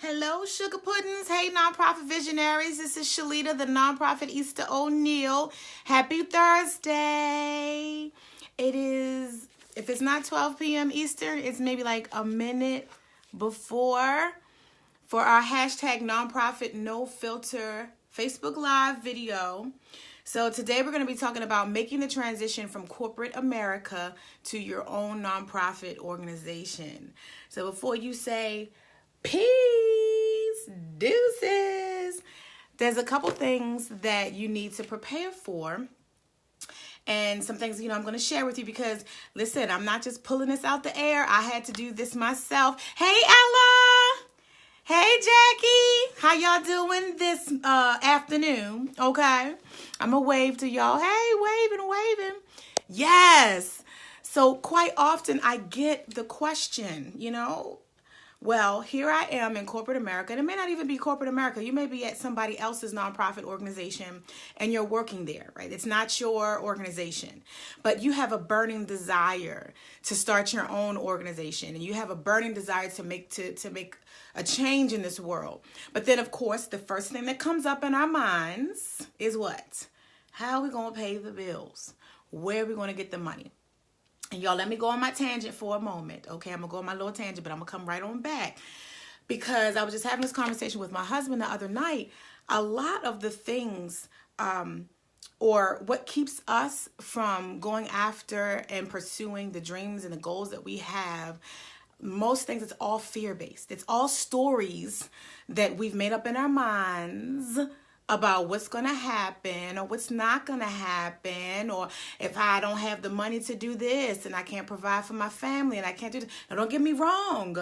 Hello, Sugar Puddings. Hey, nonprofit visionaries. This is Shalita, the nonprofit Easter O'Neill. Happy Thursday. It is, if it's not 12 p.m. Eastern, it's maybe like a minute before for our hashtag nonprofit no filter Facebook Live video. So today we're going to be talking about making the transition from corporate America to your own nonprofit organization. So before you say, peace, deuces, there's a couple things that you need to prepare for. And some things, I'm going to share with you because, listen, I'm not just pulling this out the air. I had to do this myself. Hey, Ella. Hey, Jackie. How y'all doing this afternoon? Okay. I'm going to wave to y'all. Hey, waving. Yes. So quite often I get the question, well, here I am in corporate America, and it may not even be corporate America. You may be at somebody else's nonprofit organization and you're working there, right? It's not your organization, but you have a burning desire to start your own organization, and you have a burning desire to make a change in this world. But then, of course, the first thing that comes up in our minds is what? How are we going to pay the bills? Where are we going to get the money? And y'all, let me go on my tangent for a moment. Okay, I'm going to go on my little tangent, but I'm going to come right on back. Because I was just having this conversation with my husband the other night. A lot of the things, or what keeps us from going after and pursuing the dreams and the goals that we have, most things, it's all fear-based. It's all stories that we've made up in our minds about what's going to happen or what's not going to happen, or if I don't have the money to do this and I can't provide for my family and I can't do this. Now, don't get me wrong.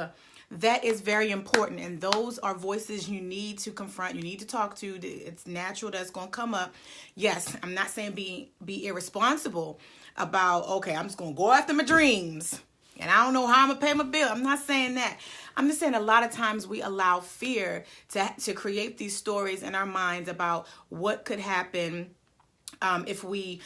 That is very important, and those are voices you need to confront, you need to talk to. It's natural that's going to come up. Yes, I'm not saying be irresponsible about, okay, I'm just going to go after my dreams and I don't know how I'm going to pay my bill. I'm not saying that. I'm just saying a lot of times we allow fear to create these stories in our minds about what could happen if we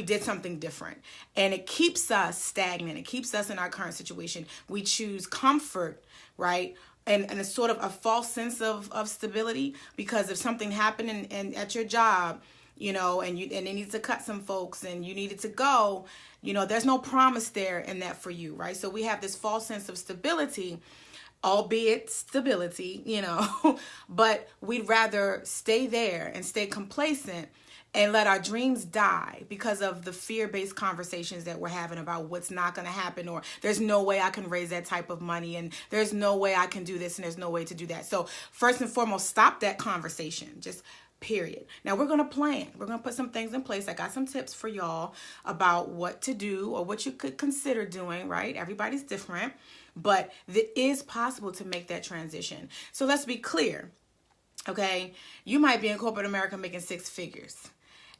did something different. And it keeps us stagnant. It keeps us in our current situation. We choose comfort, right? And it's sort of a false sense of stability, because if something happened and at your job, and they need to cut some folks and you needed to go, there's no promise there in that for you, right? So we have this false sense of stability, albeit stability, but we'd rather stay there and stay complacent and let our dreams die because of the fear-based conversations that we're having about what's not going to happen, or there's no way I can raise that type of money, and there's no way I can do this, and there's no way to do that. So first and foremost, stop that conversation. Just period. Now we're going to plan. We're going to put some things in place. I got some tips for y'all about what to do or what you could consider doing, right? Everybody's different, but it is possible to make that transition. So let's be clear, okay? You might be in corporate America making six figures.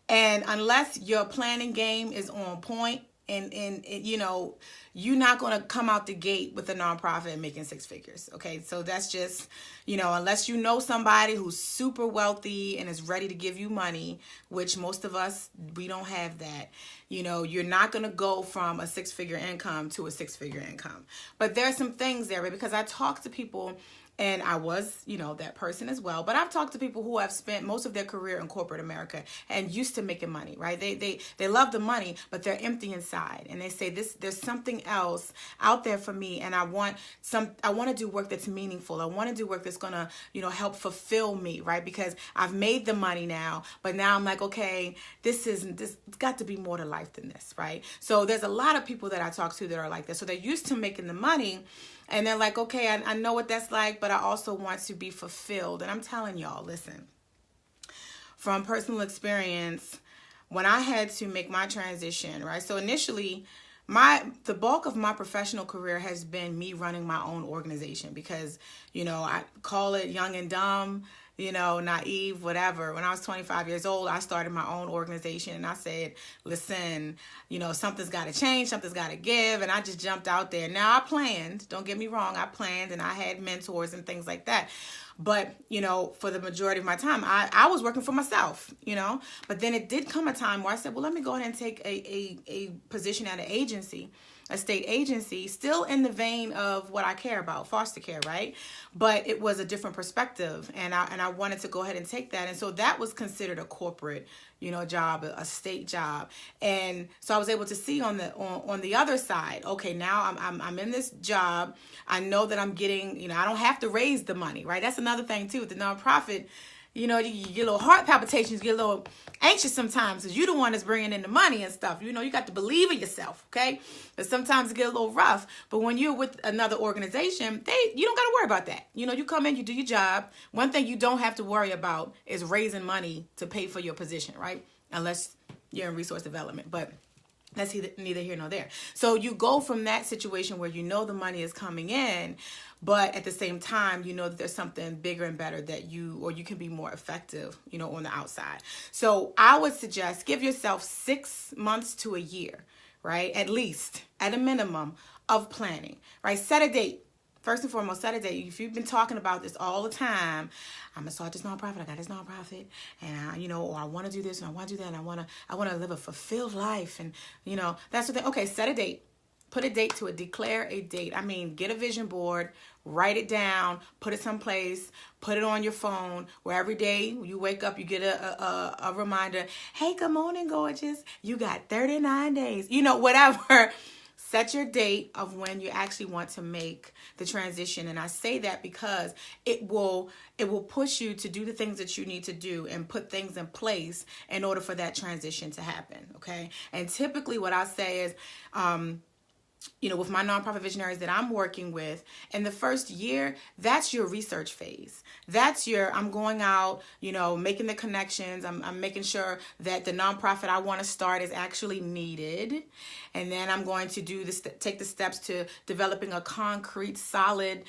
And unless your planning game is on point, and you're not going to come out the gate with a nonprofit and making six figures. Okay. So that's just, unless you know somebody who's super wealthy and is ready to give you money, which most of us, we don't have that, you're not going to go from a six-figure income to a six-figure income. But there are some things there, right? Because I talk to people, and I was, that person as well. But I've talked to people who have spent most of their career in corporate America and used to making money, right? They love the money, but they're empty inside. And they say, there's something else out there for me. And I want to do work that's meaningful. I want to do work that's going to, help fulfill me, right? Because I've made the money now, but now I'm like, okay, this got to be more to life than this, right? So there's a lot of people that I talk to that are like this. So they're used to making the money, and they're like, okay, I know what that's like, but I also want to be fulfilled. And I'm telling y'all, listen, from personal experience, when I had to make my transition, right? So initially, the bulk of my professional career has been me running my own organization because, I call it young and dumb, naive, whatever. When I was 25 years old, I started my own organization, and I said, listen, something's got to change, something's got to give. And I just jumped out there. Now I planned, don't get me wrong. I planned, and I had mentors and things like that. But, for the majority of my time, I was working for myself, but then it did come a time where I said, well, let me go ahead and take a position at an agency. a state agency, still in the vein of what I care about, foster care, right? But it was a different perspective, and I wanted to go ahead and take that. And so that was considered a corporate, job, a state job. And so I was able to see on the other side, okay, now I'm in this job. I know that I'm getting, I don't have to raise the money, right? That's another thing too with the nonprofit. You get a little heart palpitations, get a little anxious sometimes because you're the one that's bringing in the money and stuff. You got to believe in yourself, okay? But sometimes it get a little rough. But when you're with another organization, you don't got to worry about that. You come in, you do your job. One thing you don't have to worry about is raising money to pay for your position, right? Unless you're in resource development. But that's neither here nor there. So you go from that situation where the money is coming in, but at the same time, that there's something bigger and better that you can be more effective, on the outside. So I would suggest give yourself 6 months to a year, right? At least, at a minimum of planning, right? Set a date. First and foremost, set a date. If you've been talking about this all the time, I'm gonna start this nonprofit. I got this nonprofit, and or I want to do this and I want to do that, and I want to live a fulfilled life, and that's the thing. Okay, set a date. Put a date to it. Declare a date. Get a vision board, write it down, put it someplace, put it on your phone where every day you wake up, you get a reminder. Hey, good morning, gorgeous. You got 39 days. Whatever. Set your date of when you actually want to make the transition. And I say that because it will push you to do the things that you need to do and put things in place in order for that transition to happen. Okay. And typically what I say is, with my nonprofit visionaries that I'm working with, in the first year, that's your research phase. That's I'm going out, making the connections. I'm making sure that the nonprofit I want to start is actually needed. And then I'm going to take the steps to developing a concrete, solid,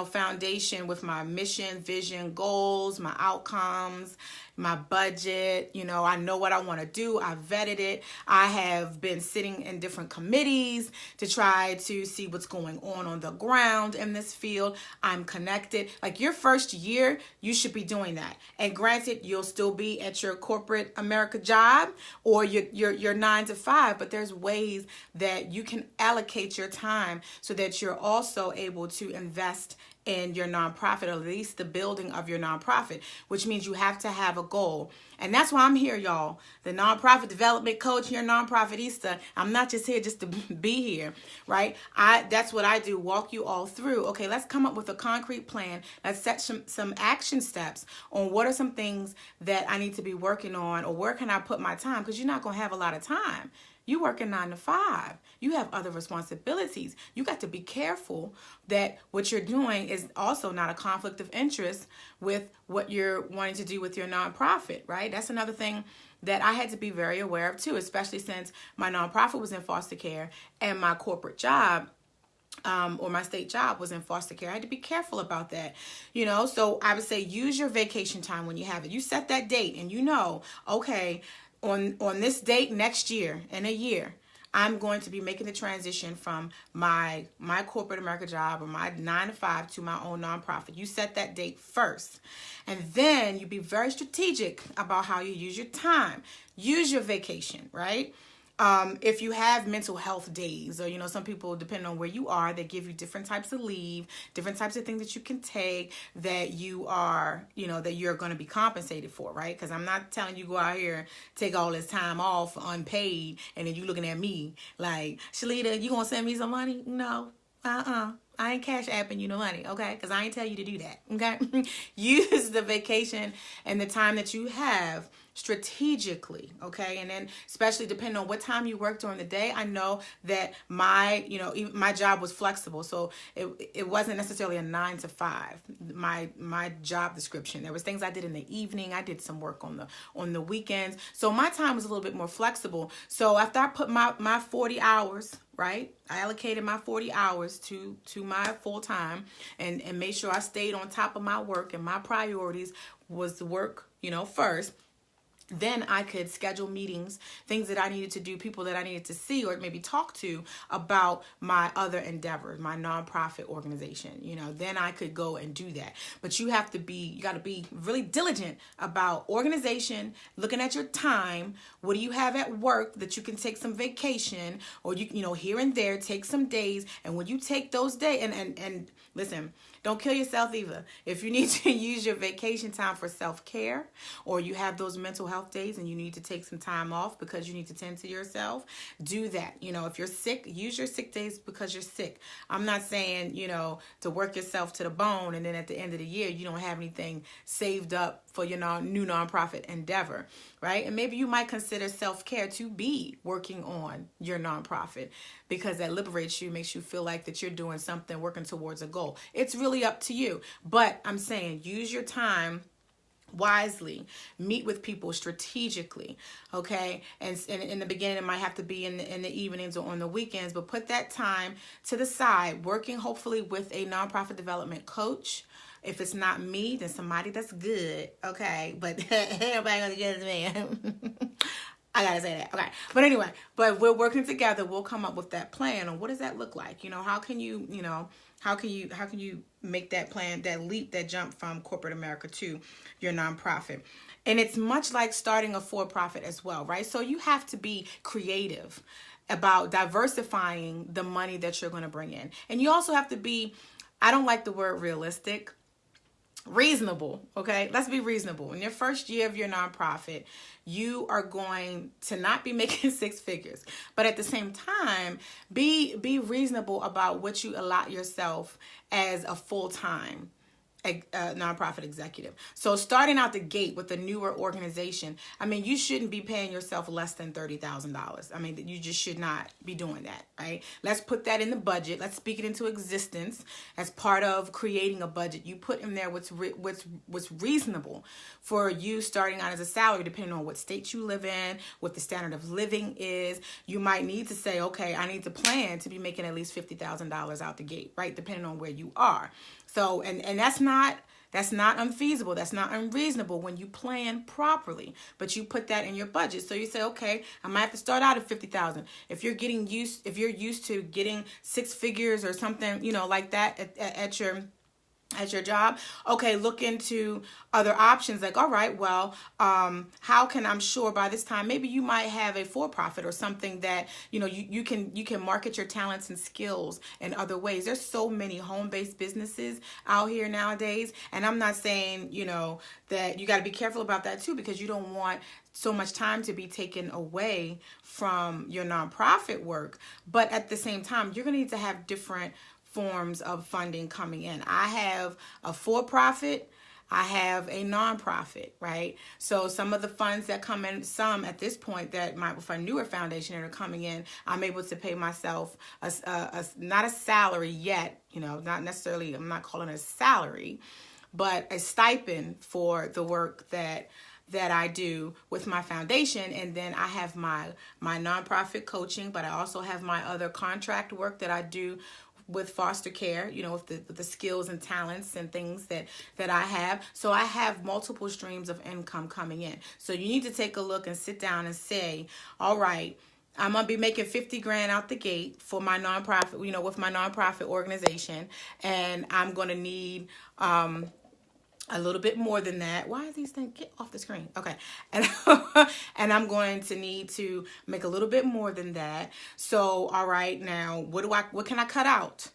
foundation with my mission, vision, goals, my outcomes, my budget. I know what I want to do. I vetted it. I have been sitting in different committees to try to see what's going on the ground in this field. I'm connected. Like your first year, you should be doing that. And granted, you'll still be at your corporate America job or your 9 to 5, but there's ways that you can allocate your time so that you're also able to invest in your nonprofit, or at least the building of your nonprofit, which means you have to have a goal. And that's why I'm here, y'all. The nonprofit development coach here, Nonprofitista. I'm not just here just to be here, right? That's what I do, walk you all through. Okay, let's come up with a concrete plan. Let's set some action steps on what are some things that I need to be working on, or where can I put my time? Because you're not going to have a lot of time. You working 9 to 5. You have other responsibilities. You got to be careful that what you're doing is also not a conflict of interest with what you're wanting to do with your nonprofit, right? That's another thing that I had to be very aware of too, especially since my nonprofit was in foster care and my corporate job or my state job was in foster care. I had to be careful about that, So I would say use your vacation time when you have it. You set that date and okay, on this date next year, in a year, I'm going to be making the transition from my corporate America job or my 9 to 5 to my own nonprofit. You set that date first. And then you be very strategic about how you use your time. Use your vacation, right? If you have mental health days, or, some people, depending on where you are, they give you different types of leave, different types of things that you can take that you are, that you're going to be compensated for, right? Because I'm not telling you go out here and take all this time off unpaid, and then you looking at me like, Shalita, you going to send me some money? No, I ain't cash apping you no money, okay? Because I ain't tell you to do that, okay? Use the vacation and the time that you have strategically, okay? And then especially depending on what time you work during the day, I know that my job was flexible, so it wasn't necessarily a 9 to 5. My job description, there was things I did in the evening. I did some work on the weekends, so my time was a little bit more flexible. So after I put my 40 hours, right, I allocated my 40 hours to my full time and made sure I stayed on top of my work, and my priorities was the work, first. then I could schedule meetings, things that I needed to do, people that I needed to see or maybe talk to about my other endeavors, my nonprofit organization. Then I could go and do that. But you got to be really diligent about organization, looking at your time. What do you have at work that you can take some vacation, or here and there, take some days. And when you take those days, and listen, don't kill yourself either. If you need to use your vacation time for self-care, or you have those mental health days and you need to take some time off because you need to tend to yourself, do that. If you're sick, use your sick days because you're sick. I'm not saying, to work yourself to the bone and then at the end of the year, you don't have anything saved up for your new nonprofit endeavor, right? And maybe you might consider self-care to be working on your nonprofit, because that liberates you, makes you feel like that you're doing something, working towards a goal. It's really up to you. But I'm saying use your time wisely, meet with people strategically, okay? And in the beginning, it might have to be in the evenings or on the weekends, but put that time to the side, working hopefully with a nonprofit development coach. If it's not me, then somebody that's good, okay? But everybody gonna get me. I gotta say that, okay? But anyway, we're working together. We'll come up with that plan on what does that look like. How can you make that plan, that leap, that jump from corporate America to your nonprofit? And it's much like starting a for-profit as well, right? So you have to be creative about diversifying the money that you're going to bring in. And you also have to be, I don't like the word realistic, reasonable, okay? Let's be reasonable. In your first year of your nonprofit, you are going to not be making six figures, but at the same time, be reasonable about what you allot yourself as a full-time nonprofit executive. So starting out the gate with a newer organization, you shouldn't be paying yourself less than $30,000. You just should not be doing that, right? Let's put that in the budget. Let's speak it into existence as part of creating a budget. You put in there what's reasonable for you starting out as a salary, depending on what state you live in, what the standard of living is. You might need to say, okay, I need to plan to be making at least $50,000 out the gate, right? Depending on where you are. So, and that's not unfeasible. That's not unreasonable when you plan properly, but you put that in your budget. So you say, okay, I might have to start out at $50,000. If you're used to getting six figures or something, like that at your job, okay, look into other options. Like, all right, well, how can, I'm sure by this time, maybe you might have a for-profit or something that, you can market your talents and skills in other ways. There's so many home-based businesses out here nowadays. And I'm not saying, that you got to be careful about that too, because you don't want so much time to be taken away from your nonprofit work. But at the same time, you're going to need to have different forms of funding coming in. I have a for-profit, I have a nonprofit, right? So some of the funds that come in, some at this point that might for a newer foundation that are coming in, I'm able to pay myself not a salary yet, not necessarily, I'm not calling it a salary, but a stipend for the work that I do with my foundation. And then I have my nonprofit coaching, but I also have my other contract work that I do with foster care, with the skills and talents and things that I have. So I have multiple streams of income coming in. So you need to take a look and sit down and say, all right, I'm going to be making $50,000 out the gate for my nonprofit, with my nonprofit organization. And I'm going to need, a little bit more than that. Why are these things? Get off the screen. Okay. And I'm going to need to make a little bit more than that. So, all right, now what can I cut out?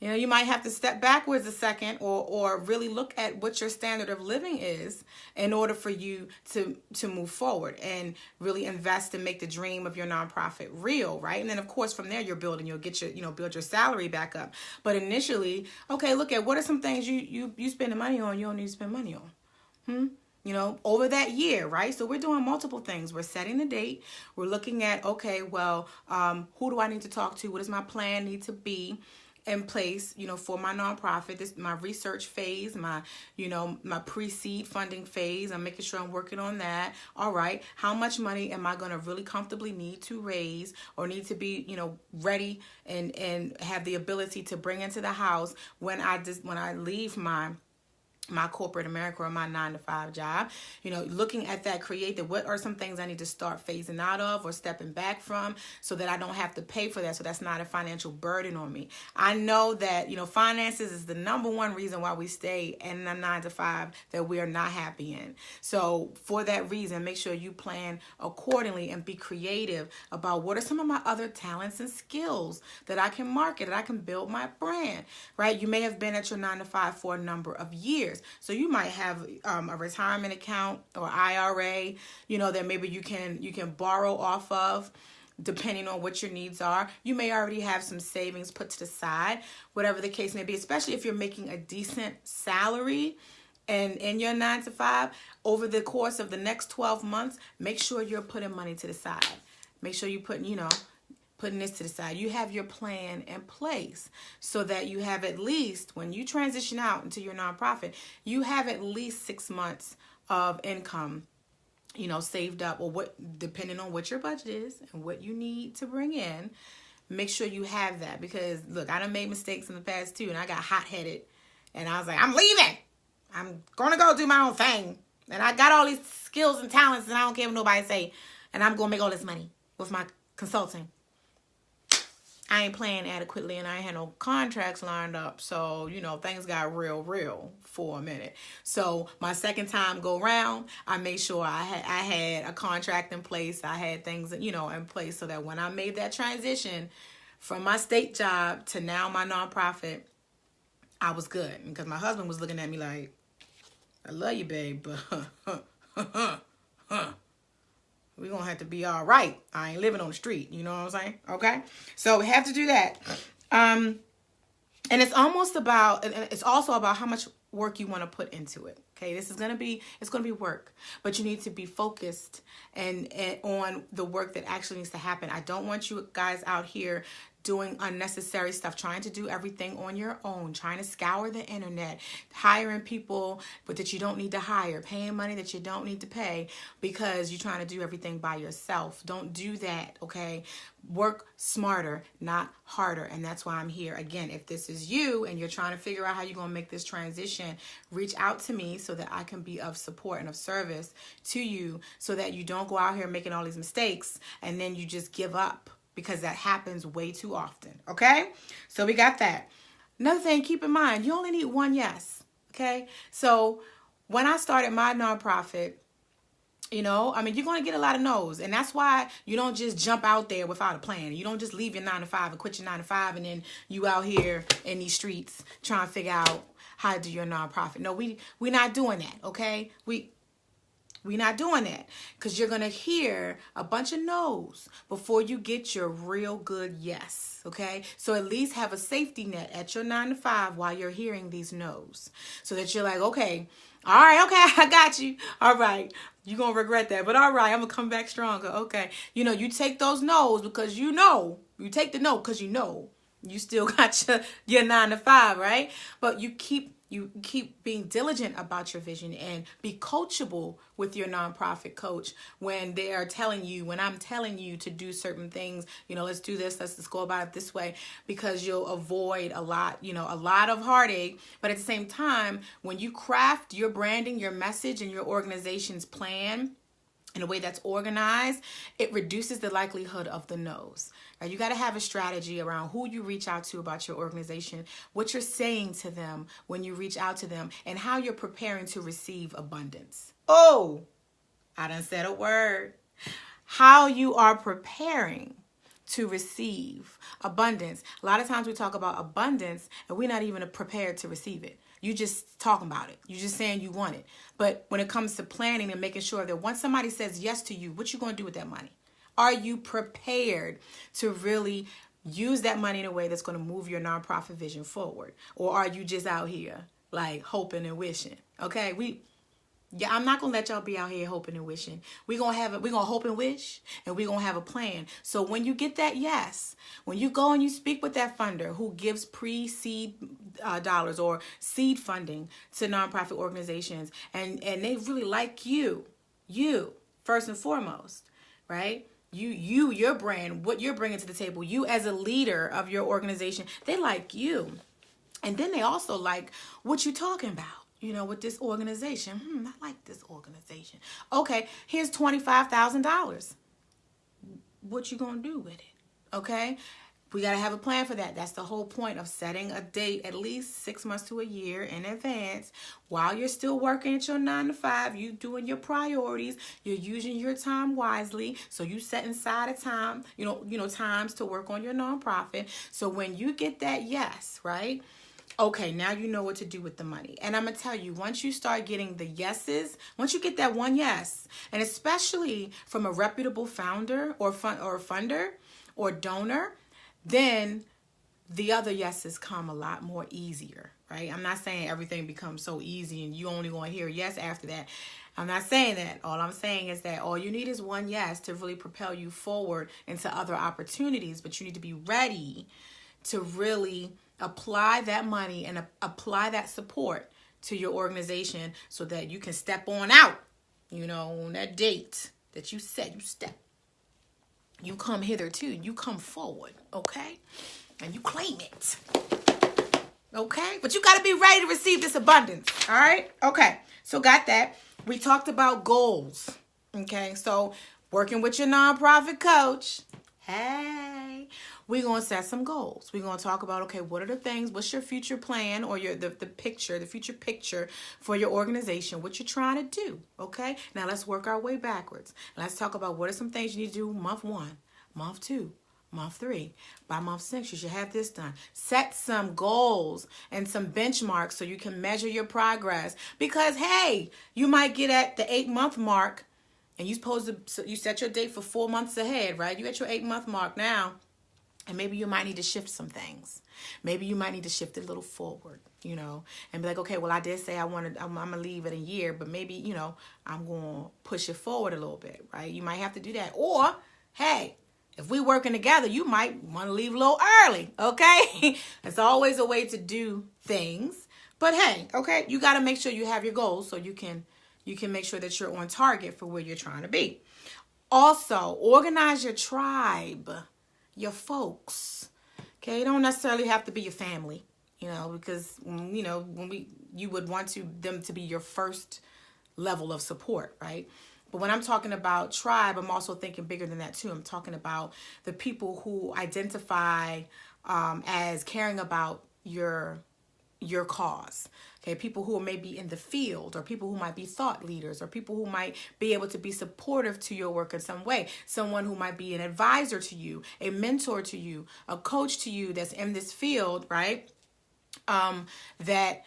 You might have to step backwards a second or really look at what your standard of living is in order for you to move forward and really invest and make the dream of your nonprofit real, right? And then, of course, from there, you'll build your salary back up. But initially, okay, look at what are some things you spending money on you don't need to spend money on. Over that year, right? So we're doing multiple things. We're setting the date. We're looking at, okay, well, who do I need to talk to? What does my plan need to be in place, for my nonprofit? This my research phase, my pre-seed funding phase. I'm making sure I'm working on that. All right, how much money am I going to really comfortably need to raise or need to be, ready and have the ability to bring into the house when I leave my my corporate America or my 9-to-5 job, looking at that, what are some things I need to start phasing out of or stepping back from so that I don't have to pay for that. So that's not a financial burden on me. I know that, finances is the number one reason why we stay in a 9-to-5 that we are not happy in. So for that reason, make sure you plan accordingly and be creative about what are some of my other talents and skills that I can market, that I can build my brand, right? You may have been at your 9-to-5 for a number of years. So you might have a retirement account or IRA, that maybe you can borrow off of depending on what your needs are. You may already have some savings put to the side, whatever the case may be, especially if you're making a decent salary and in your 9-to-5 over the course of the next 12 months, make sure you're putting money to the side. Make sure you're putting this to the side. You have your plan in place so that you have at least, when you transition out into your nonprofit, you have at least 6 months of income, saved up, or depending on what your budget is and what you need to bring in, make sure you have that. Because look, I done made mistakes in the past too, and I got hot-headed, and I was like, I'm leaving. I'm going to go do my own thing. And I got all these skills and talents, and I don't care what nobody say, and I'm going to make all this money with my consulting. I ain't playing adequately, and I ain't had no contracts lined up. So, things got real for a minute. So my second time go round, I made sure I had a contract in place. I had things, in place so that when I made that transition from my state job to now my nonprofit, I was good. Because my husband was looking at me like, I love you, babe, but we're going to have to be all right. I ain't living on the street. You know what I'm saying? Okay. So we have to do that. And it's also about how much work you want to put into it. Okay. It's going to be work, but you need to be focused and on the work that actually needs to happen. I don't want you guys out here doing unnecessary stuff, trying to do everything on your own, trying to scour the internet, hiring people but that you don't need to hire, paying money that you don't need to pay because you're trying to do everything by yourself. Don't do that, okay? Work smarter, not harder. And that's why I'm here. Again, if this is you and you're trying to figure out how you're going to make this transition, reach out to me so that I can be of support and of service to you so that you don't go out here making all these mistakes and then you just give up. Because that happens way too often, okay? So we got that. Another thing, keep in mind, you only need one yes, okay? So when I started my nonprofit, you're going to get a lot of no's. And that's why you don't just jump out there without a plan. You don't just leave your 9-to-5 and quit your 9-to-5 and then you out here in these streets trying to figure out how to do your nonprofit. No, we're not doing that, okay? We're not doing that because you're going to hear a bunch of no's before you get your real good yes, okay? So at least have a safety net at your 9-to-5 while you're hearing these no's so that you're like, okay, all right, okay, I got you. All right, you're going to regret that, but all right, I'm going to come back stronger, okay? You take those no's because you take the no because you still got your 9-to-5, right? But you keep being diligent about your vision and be coachable with your nonprofit coach when I'm telling you to do certain things, let's do this, let's just go about it this way, because you'll avoid a lot of heartache. But at the same time, when you craft your branding, your message, and your organization's plan in a way that's organized, it reduces the likelihood of the no's. Right? You got to have a strategy around who you reach out to about your organization, what you're saying to them when you reach out to them, and how you're preparing to receive abundance. Oh, I done said a word. How you are preparing to receive abundance. A lot of times we talk about abundance and we're not even prepared to receive it. You just talking about it. You just saying you want it. But when it comes to planning and making sure that once somebody says yes to you, what you going to do with that money? Are you prepared to really use that money in a way that's going to move your nonprofit vision forward? Or are you just out here like hoping and wishing? Okay, I'm not going to let y'all be out here hoping and wishing. We're going to hope and wish, and we're going to have a plan. So when you get that yes, when you go and you speak with that funder who gives pre-seed dollars or seed funding to nonprofit organizations, and they really like you first and foremost, right? Your brand, what you're bringing to the table, you as a leader of your organization, they like you. And then they also like what you're talking about. with this organization. I like this organization. Okay, here's $25,000. What you gonna do with it? Okay, we gotta have a plan for that. That's the whole point of setting a date at least 6 months to a year in advance. While you're still working at your 9 to 5, you doing your priorities. You're using your time wisely. So you set aside a time, times to work on your nonprofit. So when you get that yes, right? Okay, now you know what to do with the money. And I'm going to tell you, once you start getting the yeses, once you get that one yes, and especially from a reputable founder or funder or donor, then the other yeses come a lot more easier, right? I'm not saying everything becomes so easy and you only going to hear yes after that. I'm not saying that. All I'm saying is that all you need is one yes to really propel you forward into other opportunities, but you need to be ready to really apply that money and apply that support to your organization so that you can step on out, on that date that you said you step. You come hither too. You come forward, okay? And you claim it, okay? But you got to be ready to receive this abundance, all right? Okay, so got that. We talked about goals, okay? So working with your nonprofit coach, hey, we're going to set some goals. We're going to talk about, okay, what are the things, what's your future plan or the future picture for your organization, what you're trying to do, okay? Now let's work our way backwards. Let's talk about what are some things you need to do month 1, month 2, month 3. By month 6, you should have this done. Set some goals and some benchmarks so you can measure your progress because, hey, you might get at the 8-month mark and you set your date for 4 months ahead, right? You at your 8-month mark now. And maybe you might need to shift some things. Maybe you might need to shift it a little forward, and be like, okay, well, I did say I'm going to leave in a year, but maybe, I'm going to push it forward a little bit, right? You might have to do that. Or, hey, if we working together, you might want to leave a little early, okay? It's always a way to do things. But hey, okay, you got to make sure you have your goals so you can make sure that you're on target for where you're trying to be. Also, organize your tribe. Your folks, okay? You don't necessarily have to be your family, because you would want them to be your first level of support, right? But when I'm talking about tribe, I'm also thinking bigger than that too. I'm talking about the people who identify as caring about your cause. Okay, people who may be in the field or people who might be thought leaders or people who might be able to be supportive to your work in some way. Someone who might be an advisor to you, a mentor to you, a coach to you that's in this field, right? That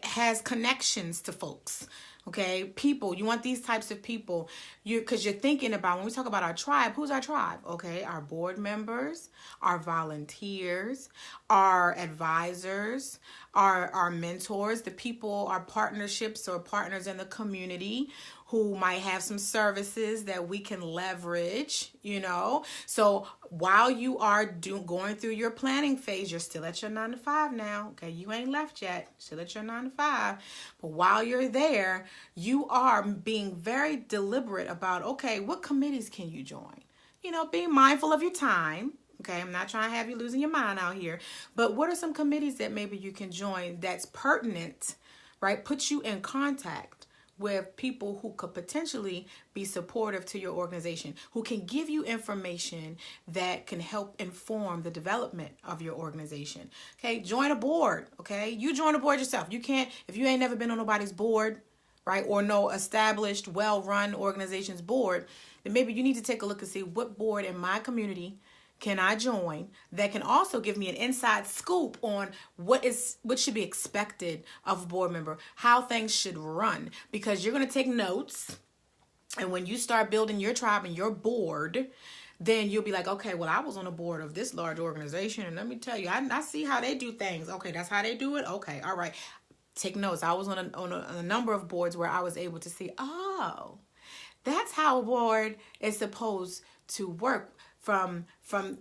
has connections to folks. Okay, people, you want these types of people because you're thinking about, when we talk about our tribe, who's our tribe? Okay, our board members, our volunteers, our advisors, our mentors, the people, our partnerships or partners in the community who might have some services that we can leverage, So while you are going through your planning phase, you're still at your 9 to 5 now. Okay, you ain't left yet. Still at your 9 to 5. But while you're there, you are being very deliberate about, okay, what committees can you join? Being mindful of your time. Okay, I'm not trying to have you losing your mind out here. But what are some committees that maybe you can join that's pertinent, right? Put you in contact with people who could potentially be supportive to your organization, who can give you information that can help inform the development of your organization. Okay, join a board, okay? You join a board yourself. You can't, if you ain't never been on nobody's board, right, or no established, well-run organization's board, then maybe you need to take a look and see what board in my community can I join that can also give me an inside scoop on what should be expected of a board member, how things should run, because you're going to take notes. And when you start building your tribe and your board, then you'll be like, okay, well, I was on a board of this large organization, and let me tell you, I see how they do things. Okay, that's how they do it. Okay, all right. Take notes. I was on a number of boards where I was able to see, oh, that's how a board is supposed to work. From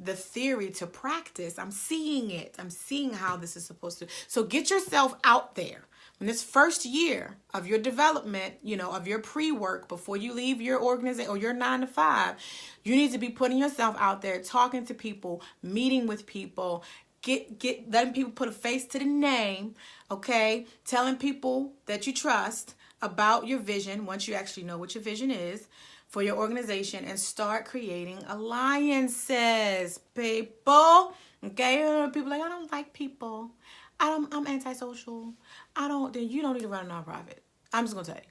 the theory to practice, I'm seeing it. I'm seeing how this is supposed to. So get yourself out there. In this first year of your development, of your pre-work before you leave your organization or your 9 to 5, you need to be putting yourself out there, talking to people, meeting with people, letting people put a face to the name, okay? Telling people that you trust about your vision once you actually know what your vision is for your organization, and start creating alliances, people. Okay, people like, I don't like people. I'm antisocial. Then you don't need to run a nonprofit. I'm just gonna tell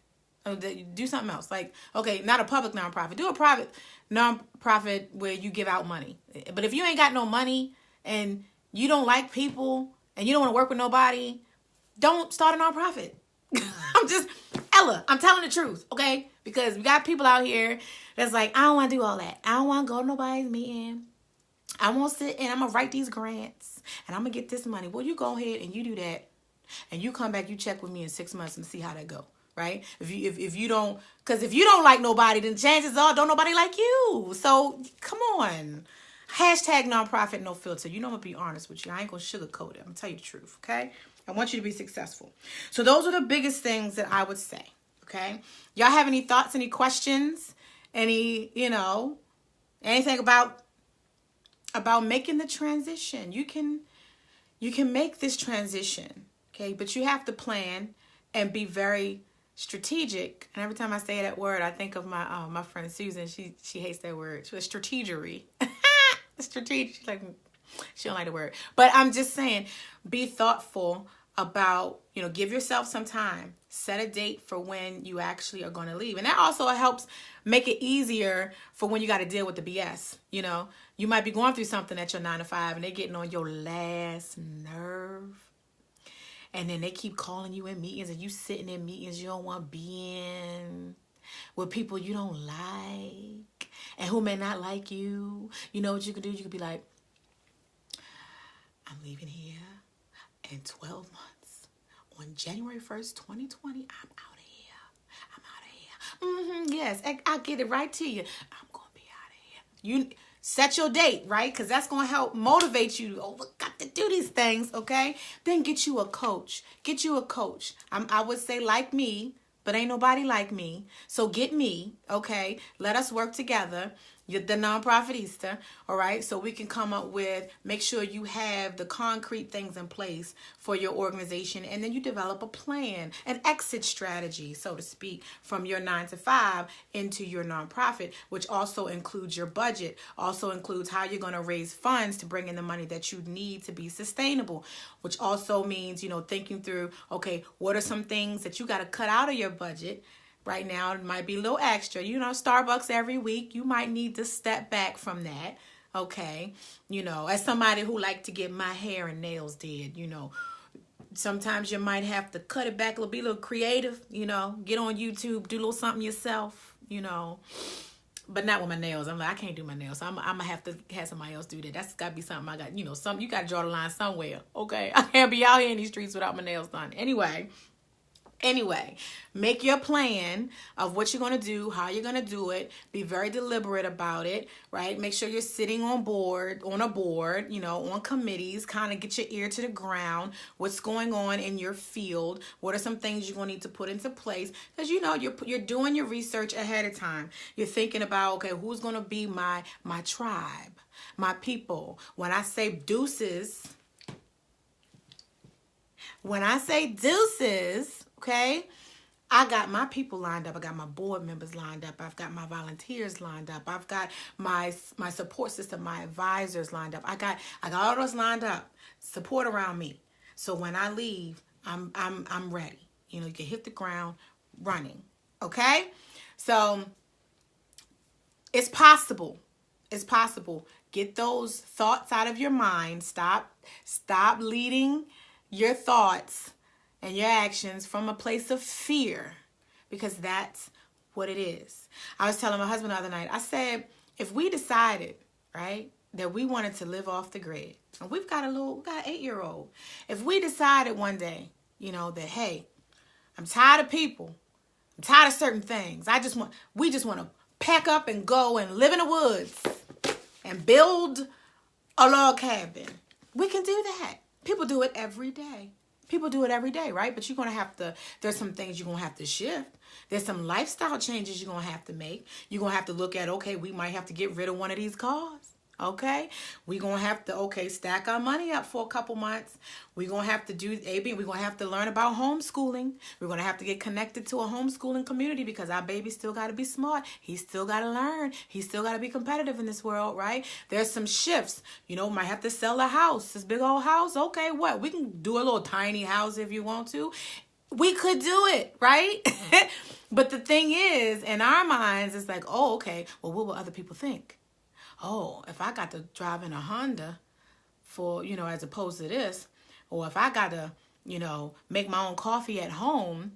you. Do something else. Like, okay, not a public nonprofit. Do a private nonprofit where you give out money. But if you ain't got no money and you don't like people and you don't want to work with nobody, don't start a nonprofit. I'm telling the truth, okay? Because we got people out here that's like, I don't want to do all that. I don't want to go to nobody's meeting. I won't sit and I'm going to write these grants and I'm going to get this money. Well, you go ahead and you do that and you come back, you check with me in 6 months and see how that go, right? If you don't, because if you don't like nobody, then chances are don't nobody like you. So come on. Hashtag nonprofit, no filter. You know I'm going to be honest with you. I ain't going to sugarcoat it. I'm going to tell you the truth, okay? I want you to be successful. So those are the biggest things that I would say, okay? Y'all have any thoughts, any questions, anything about making the transition? You can make this transition, okay? But you have to plan and be very strategic. And every time I say that word, I think of my friend Susan. She hates that word. She was strategery. Strategic. She's like, she don't like the word. But I'm just saying, be thoughtful about, give yourself some time. Set a date for when you actually are going to leave. And that also helps make it easier for when you got to deal with the BS. You might be going through something at your 9 to 5 and they're getting on your last nerve. And then they keep calling you in meetings and you sitting in meetings you don't want to be in with people you don't like and who may not like you. You know what you can do? You could be like, I'm leaving here in 12 months. On January 1st, 2020, I'm out of here. Yes, I'll get it right to you. I'm going to be out of here. You set your date, right? Because that's going to help motivate you. Oh, we got to do these things, okay? Then get you a coach. I would say like me, but ain't nobody like me. So get me, okay? Let us work together. You're the Nonprofitista, all right? So we can come up with, make sure you have the concrete things in place for your organization, and then you develop a plan, an exit strategy, so to speak, from your 9 to 5 into your nonprofit, which also includes your budget, also includes how you're going to raise funds to bring in the money that you need to be sustainable, which also means, thinking through, okay, what are some things that you got to cut out of your budget. Right now, it might be a little extra. Starbucks every week. You might need to step back from that, okay? As somebody who like to get my hair and nails did, sometimes you might have to cut it back, be a little creative, get on YouTube, do a little something yourself, but not with my nails. I'm like, I can't do my nails. So I'm going to have to have somebody else do that. That's got to be something I got, you got to draw the line somewhere, okay? I can't be out here in these streets without my nails done. Anyway, make your plan of what you're going to do, how you're going to do it. Be very deliberate about it, right? Make sure you're sitting on a board, on committees, kind of get your ear to the ground. What's going on in your field? What are some things you're going to need to put into place? Because, you're doing your research ahead of time. You're thinking about, okay, who's going to be my tribe, my people? When I say deuces, okay, I got my people lined up. I got my board members lined up. I've got my volunteers lined up. I've got my support system, my advisors lined up. I got all those lined up. Support around me. So when I leave, I'm ready. You can hit the ground running. Okay? So it's possible. Get those thoughts out of your mind. Stop leading your thoughts and your actions from a place of fear, because that's what it is. I was telling my husband the other night, I said, if we decided, right, that we wanted to live off the grid, and we've got an 8-year-old, if we decided one day, that, hey, I'm tired of people, I'm tired of certain things, we just want to pack up and go and live in the woods and build a log cabin, we can do that. People do it every day. Right? But you're going to have to, there's some things you're going to have to shift. There's some lifestyle changes you're going to have to make. You're going to have to look at, okay, we might have to get rid of one of these cars. Okay, we're gonna have to stack our money up for a couple months. We're gonna have to do AB. We're gonna have to learn about homeschooling. We're gonna have to get connected to a homeschooling community because our baby still got to be smart. He still got to learn. He still got to be competitive in this world, right? There's some shifts. Might have to sell a house, this big old house. Okay, what? We can do a little tiny house if you want to. We could do it, right? But the thing is, in our minds, it's like, oh, okay. Well, what will other people think? Oh, if I got to drive in a Honda for, as opposed to this, or if I got to, make my own coffee at home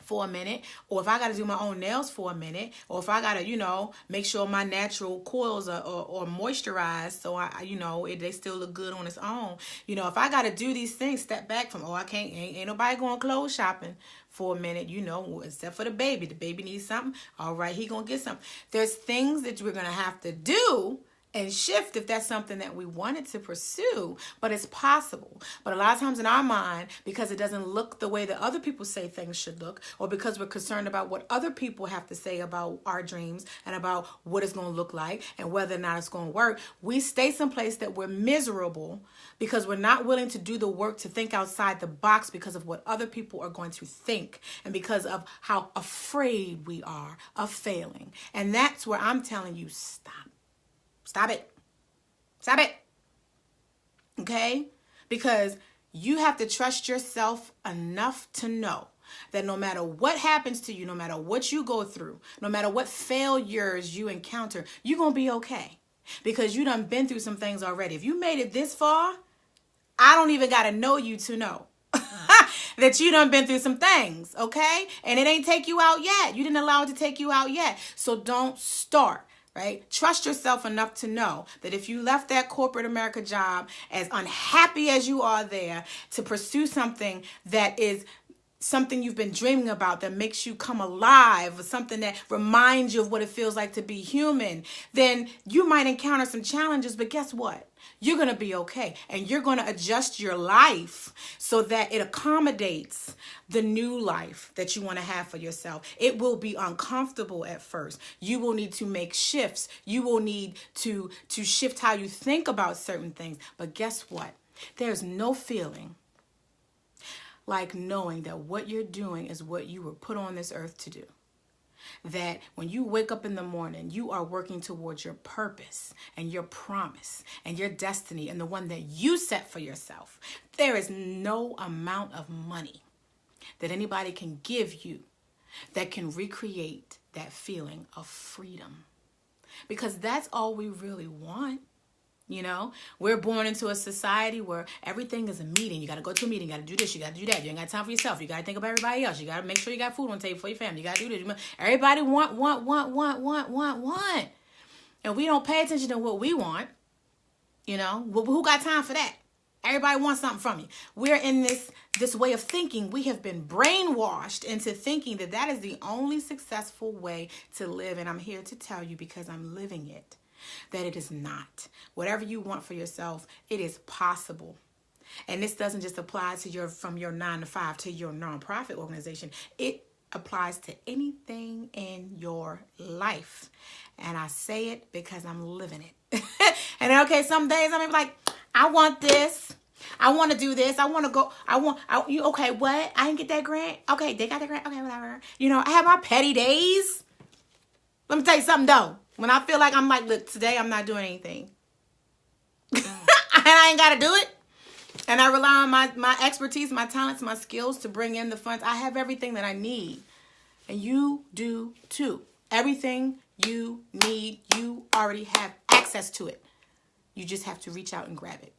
for a minute, or if I got to do my own nails for a minute, or if I got to, make sure my natural coils are moisturized so they still look good on its own. If I got to do these things, step back from, I can't, ain't nobody going clothes shopping for a minute, except for the baby. The baby needs something. All right, he gonna get something. There's things that we're gonna have to do and shift if that's something that we wanted to pursue, but it's possible. But a lot of times in our mind, because it doesn't look the way that other people say things should look, or because we're concerned about what other people have to say about our dreams and about what it's going to look like and whether or not it's going to work, we stay someplace that we're miserable because we're not willing to do the work to think outside the box because of what other people are going to think and because of how afraid we are of failing. And that's where I'm telling you, stop. Stop it. Stop it. Okay? Because you have to trust yourself enough to know that no matter what happens to you, no matter what you go through, no matter what failures you encounter, you're going to be okay. Because you done been through some things already. If you made it this far, I don't even got to know you to know that you done been through some things, okay? And it ain't take you out yet. You didn't allow it to take you out yet. So don't start. Right? Trust yourself enough to know that if you left that corporate America job, as unhappy as you are there, to pursue something that is something you've been dreaming about, that makes you come alive, or something that reminds you of what it feels like to be human, then you might encounter some challenges, but guess what? You're going to be okay. And you're going to adjust your life so that it accommodates the new life that you want to have for yourself. It will be uncomfortable at first. You will need to make shifts. You will need to shift how you think about certain things. But guess what? There's no feeling like knowing that what you're doing is what you were put on this earth to do. That when you wake up in the morning, you are working towards your purpose and your promise and your destiny and the one that you set for yourself. There is no amount of money that anybody can give you that can recreate that feeling of freedom. Because that's all we really want. We're born into a society where everything is a meeting. You got to go to a meeting. You got to do this. You got to do that. You ain't got time for yourself. You got to think about everybody else. You got to make sure you got food on the table for your family. You got to do this. Everybody want. And we don't pay attention to what we want. Who got time for that? Everybody wants something from you. We're in this way of thinking. We have been brainwashed into thinking that is the only successful way to live. And I'm here to tell you, because I'm living it, that it is not. Whatever you want for yourself, it is possible. And this doesn't just apply to from your 9 to 5 to your nonprofit organization. It applies to anything in your life. And I say it because I'm living it. And okay, some days I'm like, I want this. I want to do this. I want to go. Okay, what? I didn't get that grant. Okay, they got that grant. Okay, whatever. I have my petty days. Let me tell you something though. When I feel like I'm like, look, today I'm not doing anything. And I ain't got to do it. And I rely on my expertise, my talents, my skills to bring in the funds. I have everything that I need. And you do too. Everything you need, you already have access to it. You just have to reach out and grab it.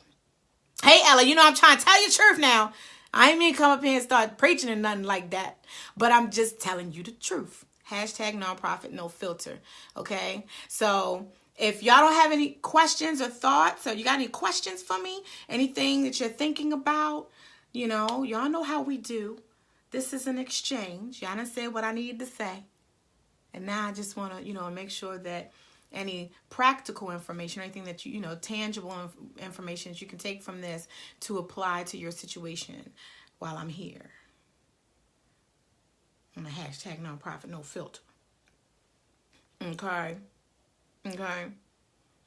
Hey, Ella, I'm trying to tell you the truth now. I ain't mean to come up here and start preaching and nothing like that. But I'm just telling you the truth. Hashtag nonprofit, no filter. Okay? So if y'all don't have any questions or thoughts, or you got any questions for me, anything that you're thinking about, y'all know how we do. This is an exchange. Y'all done said what I needed to say. And now I just want to, make sure that any practical information, or anything that tangible information that you can take from this to apply to your situation while I'm here. On the hashtag nonprofit, no filter. Okay.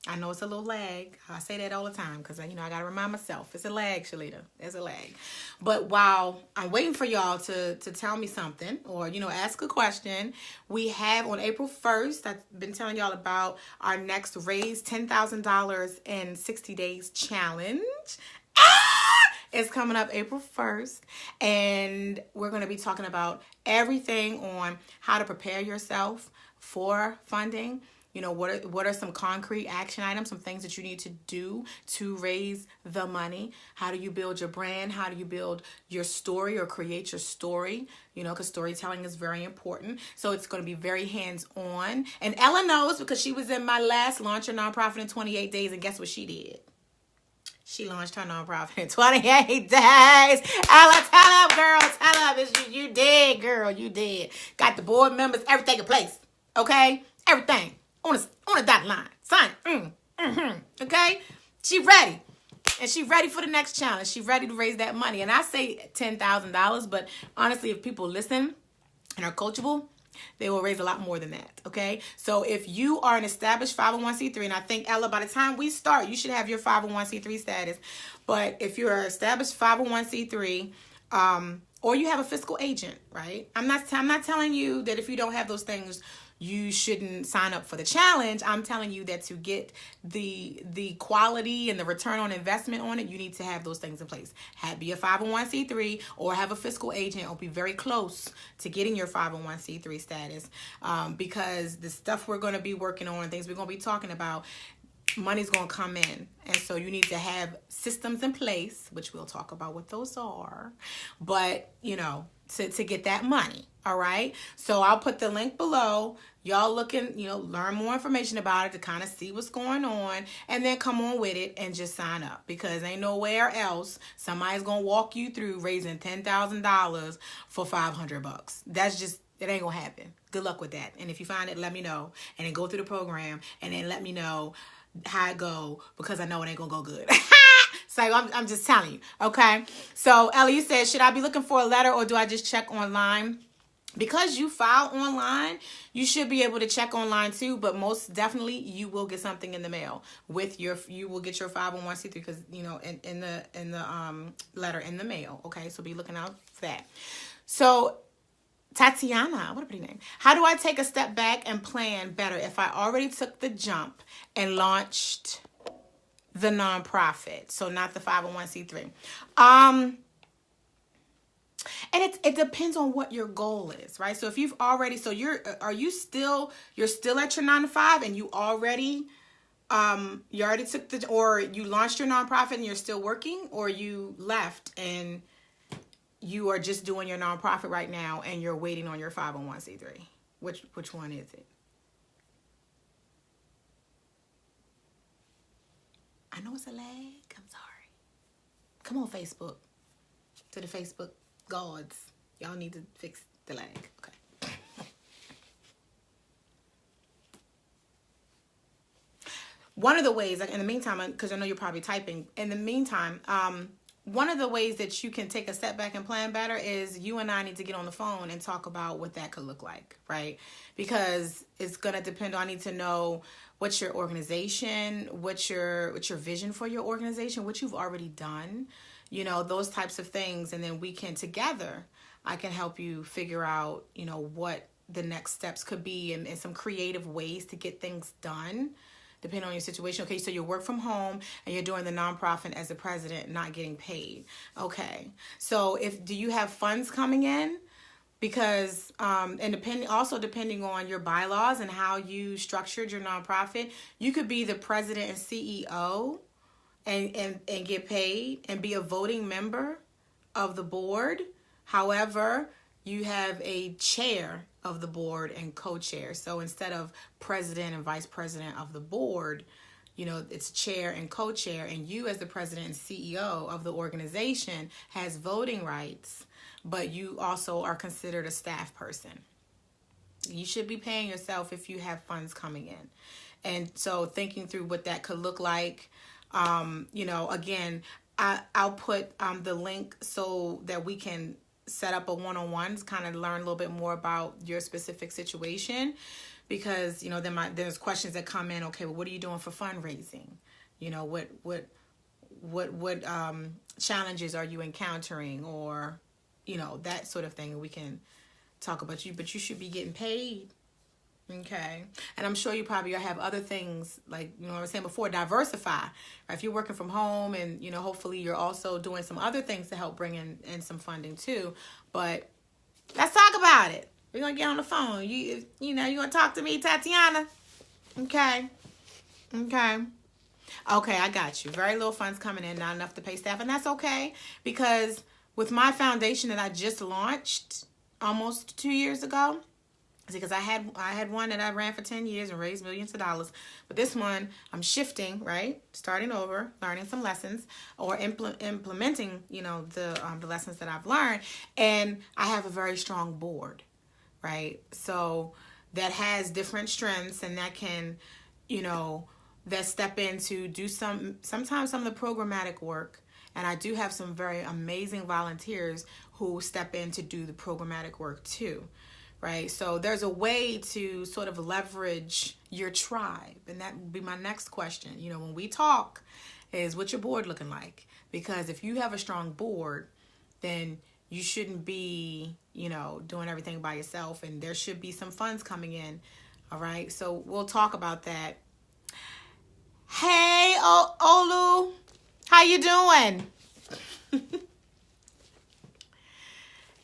I know it's a little lag. I say that all the time because, I got to remind myself. It's a lag, Shalita. It's a lag. But while I'm waiting for y'all to tell me something or, ask a question, we have on April 1st, I've been telling y'all about our next Raise $10,000 in 60 Days challenge. It's coming up April 1st, and we're going to be talking about everything on how to prepare yourself for funding. What are some concrete action items, some things that you need to do to raise the money? How do you build your brand? How do you build your story or create your story? Because storytelling is very important. So it's going to be very hands-on. And Ella knows because she was in my last Launch Your Nonprofit in 28 Days, and guess what she did? She launched her nonprofit in 28 days. Ella, tell up, girl. Tell up. You did, girl. You did. Got the board members, everything in place. Okay? Everything. On the dotted line. Sign it. Okay? She ready. And she ready for the next challenge. She ready to raise that money. And I say $10,000, but honestly, if people listen and are coachable, they will raise a lot more than that, okay? So if you are an established 501c3, and I think, Ella, by the time we start, you should have your 501c3 status. But if you're an established 501c3, or you have a fiscal agent, right? I'm not telling you that if you don't have those things, you shouldn't sign up for the challenge. I'm telling you that to get the quality and the return on investment on it, you need to have those things in place. Be a 501c3 or have a fiscal agent or be very close to getting your 501c3 status, because the stuff we're going to be working on, things we're going to be talking about, money's going to come in. And so you need to have systems in place, which we'll talk about what those are, but, to get that money. All right. So I'll put the link below. Y'all looking, learn more information about it to kind of see what's going on, and then come on with it and just sign up, because ain't nowhere else somebody's going to walk you through raising $10,000 for $500. That's just, it ain't going to happen. Good luck with that. And if you find it, let me know, and then go through the program and then let me know how it go, because I know it ain't going to go good. So I'm just telling you. Okay. So Ellie, you said, should I be looking for a letter or do I just check online? Because you file online, you should be able to check online too, but most definitely you will get something in the mail with you will get your 501c3 because, in the letter in the mail. Okay. So be looking out for that. So Tatiana, what a pretty name. How do I take a step back and plan better if I already took the jump and launched the nonprofit? So not the 501c3. And it depends on what your goal is, right? So if you've already, you're still at your 9 to 5 and you already took or you launched your nonprofit and you're still working, or you left and you are just doing your nonprofit right now and you're waiting on your 501c3. Which one is it? I know it's a lag. I'm sorry. Come on, Facebook. To the Facebook gods. Y'all need to fix the lag. Okay. One of the ways, in the meantime, because I know you're probably typing, in the meantime, one of the ways that you can take a step back and plan better is you and I need to get on the phone and talk about what that could look like, right? Because it's going to depend on, I need to know what's your organization, what's your vision for your organization, what you've already done, those types of things. And then we can together, I can help you figure out, what the next steps could be and some creative ways to get things done, depending on your situation. Okay, so you work from home and you're doing the nonprofit as the president, not getting paid. Okay, so do you have funds coming in? Because, and depending on your bylaws and how you structured your nonprofit, you could be the president and CEO and get paid and be a voting member of the board. However, you have a chair of the board and co-chair. So instead of president and vice president of the board, it's chair and co-chair, and you as the president and CEO of the organization has voting rights, but you also are considered a staff person. You should be paying yourself if you have funds coming in. And so thinking through what that could look like, again, I'll put the link so that we can set up a one-on-one, kind of learn a little bit more about your specific situation. because, you know, then there's questions that come in. Okay, well, what are you doing for fundraising? You know, what challenges are you encountering, or, you know, that sort of thing. We can talk about you, but you should be getting paid. Okay. And I'm sure you probably have other things, like, you know what I was saying before, diversify. Right? If you're working from home, and, you know, hopefully you're also doing some other things to help bring in some funding too. But let's talk about it. We're going to get on the phone. You know, you want to talk to me, Tatiana? Okay. Okay. Okay, I got you. Very little funds coming in, not enough to pay staff. And that's okay, because with my foundation that I just launched almost 2 years ago, because I had one that I ran for 10 years and raised millions of dollars. But this one, I'm shifting, right? Starting over, learning some lessons, or implementing, you know, the lessons that I've learned. And I have a very strong board, right? So that has different strengths, and that can, you know, that step in to do sometimes some of the programmatic work. And I do have some very amazing volunteers who step in to do the programmatic work too. Right. So there's a way to sort of leverage your tribe. And that would be my next question. You know, when we talk, is what's your board looking like? Because if you have a strong board, then you shouldn't be, you know, doing everything by yourself. And there should be some funds coming in. All right. So we'll talk about that. Hey, Olu, how you doing?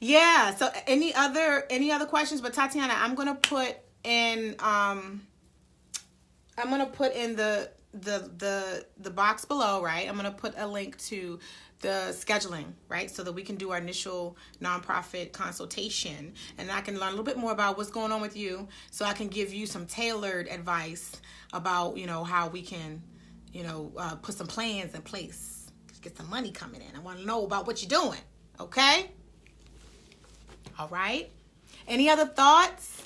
Yeah. So any other questions? But Tatiana, I'm gonna put in the box below, right? I'm gonna put a link to the scheduling, right? So that we can do our initial nonprofit consultation, and I can learn a little bit more about what's going on with you, so I can give you some tailored advice about, you know, how we can, you know, put some plans in place, get some money coming in. I want to know about what you're doing. Okay. All right. Any other thoughts?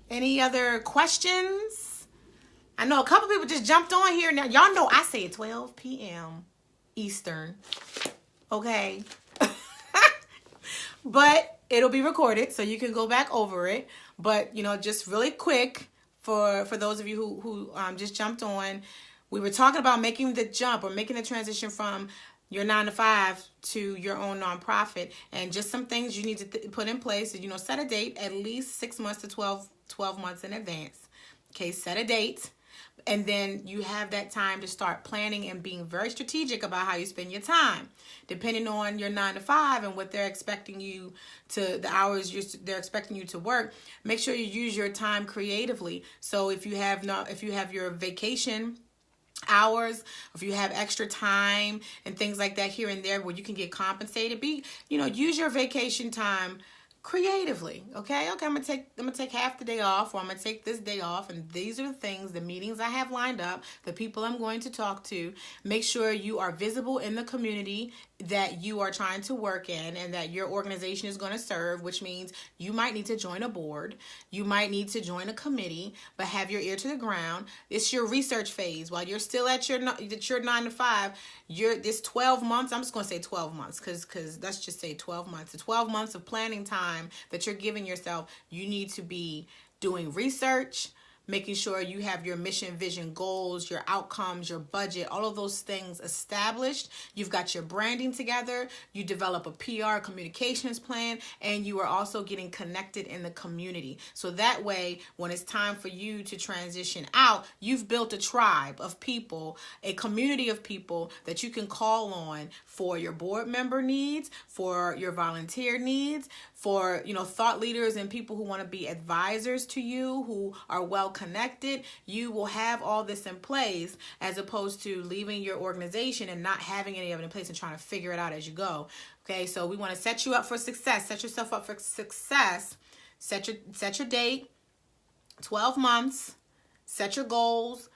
Any other questions? I know a couple people just jumped on here. Now, y'all know I say 12 p.m. Eastern. Okay. But it'll be recorded, so you can go back over it. But, you know, just really quick for those of you who just jumped on, we were talking about making the jump, or making the transition from your 9-to-5 to your own nonprofit, and just some things you need to put in place. You know, set a date at least 6 months to 12 months in advance. Okay, set a date. And then you have that time to start planning and being very strategic about how you spend your time, depending on your 9-to-5 and what they're expecting you to, the hours they're expecting you to work. Make sure you use your time creatively. So if you have your vacation hours, if you have extra time and things like that here and there where you can get compensated, use your vacation time creatively. Okay, I'm gonna take half the day off, or I'm gonna take this day off, and these are the things, the meetings I have lined up, the people I'm going to talk to. Make sure you are visible in the community that you are trying to work in and that your organization is going to serve, which means you might need to join a board, you might need to join a committee, but have your ear to the ground. It's your research phase while you're still at your 9-to-5. This 12 months, I'm just going to say 12 months because let's just say 12 months. The 12 months of planning time that you're giving yourself, you need to be doing research, making sure you have your mission, vision, goals, your outcomes, your budget, all of those things established. You've got your branding together. You develop a PR communications plan, and you are also getting connected in the community. So that way, when it's time for you to transition out, you've built a tribe of people, a community of people that you can call on for your board member needs, for your volunteer needs, for, thought leaders and people who want to be advisors to you, who are well connected. You will have all this in place, as opposed to leaving your organization and not having any of it in place and trying to figure it out as you go. Okay, so we want to set you up for success. Set yourself up for success. Set your date, 12 months. Set your goals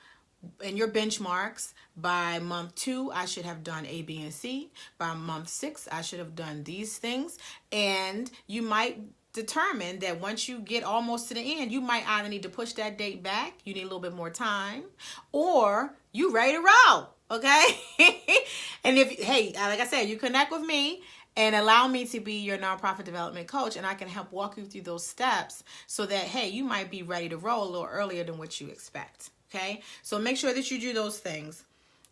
and your benchmarks. By month 2, I should have done A, B, and C. By month 6, I should have done these things. And you might determine that once you get almost to the end, you might either need to push that date back, you need a little bit more time, or you ready to roll, okay? And like I said, you connect with me, and allow me to be your nonprofit development coach, and I can help walk you through those steps so that, hey, you might be ready to roll a little earlier than what you expect. Okay, so make sure that you do those things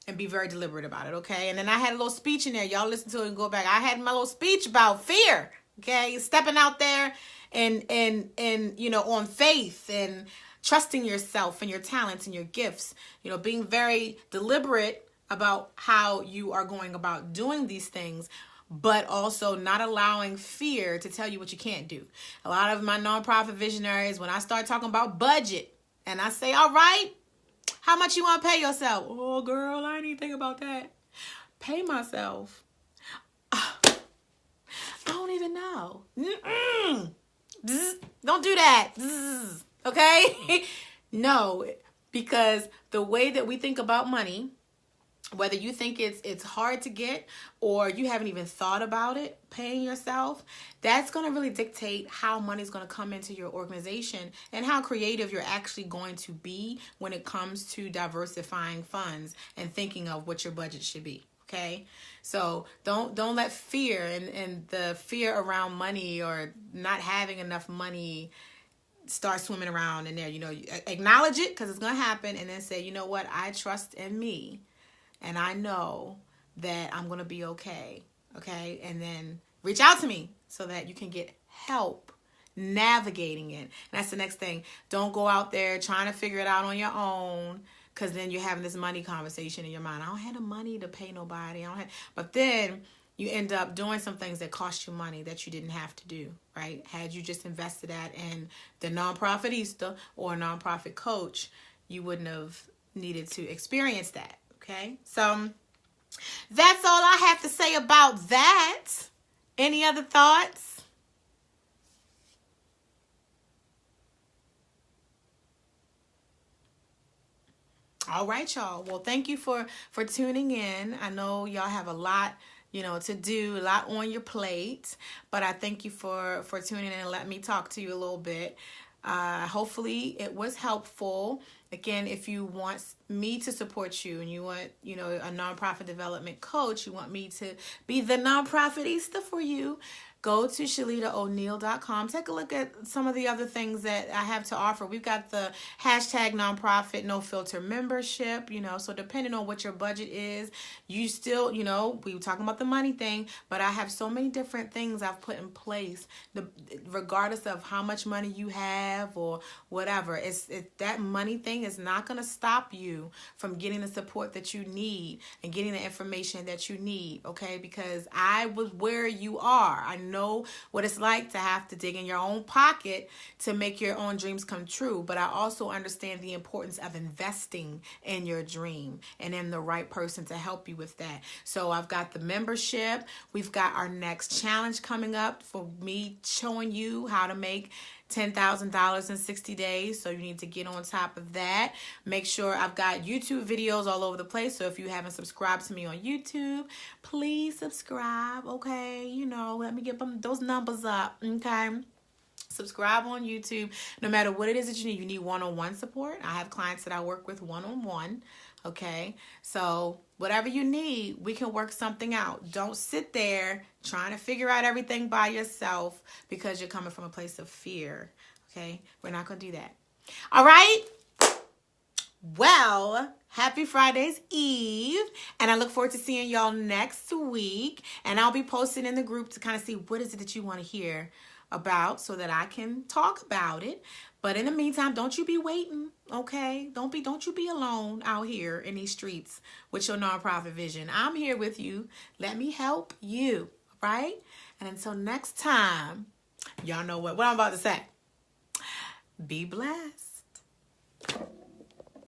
and be very deliberate about it. Okay, and then I had a little speech in there. Y'all listen to it and go back. I had my little speech about fear. Okay, stepping out there and on faith and trusting yourself and your talents and your gifts. Being very deliberate about how you are going about doing these things, but also not allowing fear to tell you what you can't do. A lot of my nonprofit visionaries, when I start talking about budget and I say, all right, how much you want to pay yourself? Oh, girl, I ain't even think about that. Pay myself. I don't even know. Don't do that. Okay? No, because the way that we think about money, whether you think it's hard to get or you haven't even thought about it, paying yourself, that's going to really dictate how money's going to come into your organization and how creative you're actually going to be when it comes to diversifying funds and thinking of what your budget should be. Okay, so don't let fear and the fear around money or not having enough money start swimming around in there. Acknowledge it because it's going to happen, and then say, you know what, I trust in me. And I know that I'm going to be okay. Okay. And then reach out to me so that you can get help navigating it. And that's the next thing. Don't go out there trying to figure it out on your own, because then you're having this money conversation in your mind. I don't have the money to pay nobody. But then you end up doing some things that cost you money that you didn't have to do, right? Had you just invested that in the nonprofitista or a nonprofit coach, you wouldn't have needed to experience that. Okay, so that's all I have to say about that. Any other thoughts? All right, y'all. Well, thank you for tuning in. I know y'all have a lot, to do, a lot on your plate, but I thank you for tuning in and letting me talk to you a little bit. Hopefully it was helpful. Again, if you want me to support you and you want, a nonprofit development coach, you want me to be the nonprofitista for you, go to ShalitaO'Neal.com. Take a look at some of the other things that I have to offer. We've got the #nonprofit no filter membership, so depending on what your budget is, you still, we were talking about the money thing, but I have so many different things I've put in place, regardless of how much money you have or whatever. That money thing is not going to stop you from getting the support that you need and getting the information that you need, okay? Because I was where you are. I know what it's like to have to dig in your own pocket to make your own dreams come true. But I also understand the importance of investing in your dream and in the right person to help you with that. So I've got the membership. We've got our next challenge coming up for me showing you how to make $10,000 in 60 days. So you need to get on top of that. Make sure I've got YouTube videos all over the place. So if you haven't subscribed to me on YouTube, please subscribe. Okay. Let me get those numbers up. Okay. Subscribe on YouTube. No matter what it is that you need one-on-one support. I have clients that I work with one-on-one. Okay. So whatever you need, we can work something out. Don't sit there trying to figure out everything by yourself because you're coming from a place of fear. Okay. We're not going to do that. All right. Well, happy Friday's Eve. And I look forward to seeing y'all next week. And I'll be posting in the group to kind of see what is it that you want to hear about so that I can talk about it. But in the meantime, don't you be waiting, okay? Don't you be alone out here in these streets with your nonprofit vision. I'm here with you. Let me help you, right? And until next time, y'all know what I'm about to say. Be blessed.